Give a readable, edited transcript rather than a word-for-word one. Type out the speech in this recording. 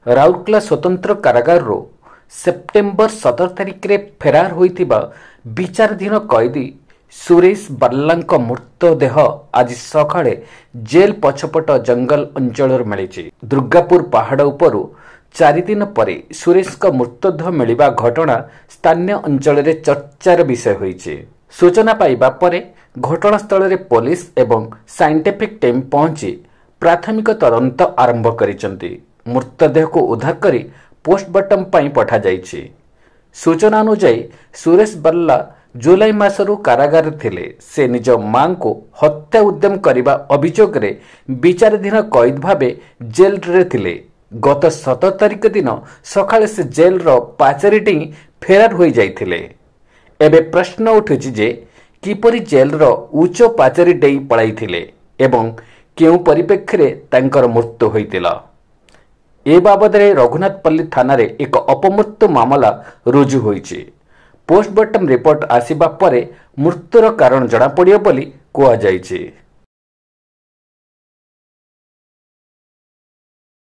ରାଉରକେଲା ସ୍ୱତନ୍ତ୍ର କାରାଗାରରୁ ସେପ୍ଟେମ୍ବର 17 ତାରିଖରେ ଫେରାର ହୋଇଥିବା ବିଚାରାଧୀନ କଏଦୀ ସୁରେଶ ବାର୍ଲାଙ୍କ ମୃତଦେହ ଆଜି ସକାଳେ ଜେଲ୍ ପଛପଟ ଜଙ୍ଗଲ ଅଞ୍ଚଳରୁ ମିଳିଛି। ଦୁର୍ଗାପୁର ପାହାଡ଼ ଉପରୁ 4 ଦିନ ପରେ ସୁରେଶଙ୍କ ମୃତଦେହ ମିଳିବା ଘଟଣା ସ୍ଥାନୀୟ ଅଞ୍ଚଳରେ ଚର୍ଚ୍ଚାର ବିଷୟ ହୋଇଛି। ସୂଚନା ପାଇବା ପରେ ଘଟଣାସ୍ଥଳରେ ପୋଲିସ ଏବଂ ସାଇଣ୍ଟିଫିକ୍ ଟିମ୍ ପହଞ୍ଚି ପ୍ରାଥମିକ ତଦନ୍ତ ଆରମ୍ଭ କରିଛନ୍ତି। ମୃତଦେହକୁ ଉଦ୍ଧାର କରି ପୋଷ୍ଟମର୍ଟମ ପାଇଁ ପଠାଯାଇଛି। ସୂଚନା ଅନୁଯାୟୀ ସୁରେଶ ବାର୍ଲା ଜୁଲାଇ ମାସରୁ କାରାଗାରରେ ଥିଲେ। ସେ ନିଜ ମାଙ୍କୁ ହତ୍ୟା ଉଦ୍ୟମ କରିବା ଅଭିଯୋଗରେ ବିଚାରାଧୀନ କଏଦୀ ଭାବେ ଜେଲରେ ଥିଲେ। ଗତ 17 ତାରିଖ ଦିନ ସକାଳେ ସେ ଜେଲର ପାଚେରୀ ଡେଇଁ ଫେରାର ହୋଇଯାଇଥିଲେ। ଏବେ ପ୍ରଶ୍ନ ଉଠୁଛି ଯେ କିପରି ଜେଲର ଉଚ୍ଚ ପାଚେରୀ ଡେଇଁ ପଳାଇଥିଲେ ଏବଂ କେଉଁ ପରିପ୍ରେକ୍ଷୀରେ ତାଙ୍କର ମୃତ୍ୟୁ ହୋଇଥିଲା। ଏ ବାବଦରେ ରଘୁନାଥପଲ୍ଲୀ ଥାନାରେ ଏକ ଅପମୃତ୍ୟୁ ମାମଲା ରୁଜୁ ହୋଇଛି। ପୋଷ୍ଟମର୍ଟମ ରିପୋର୍ଟ ଆସିବା ପରେ ମୃତ୍ୟୁର କାରଣ ଜଣାପଡ଼ିବ ବୋଲି କୁହାଯାଇଛି।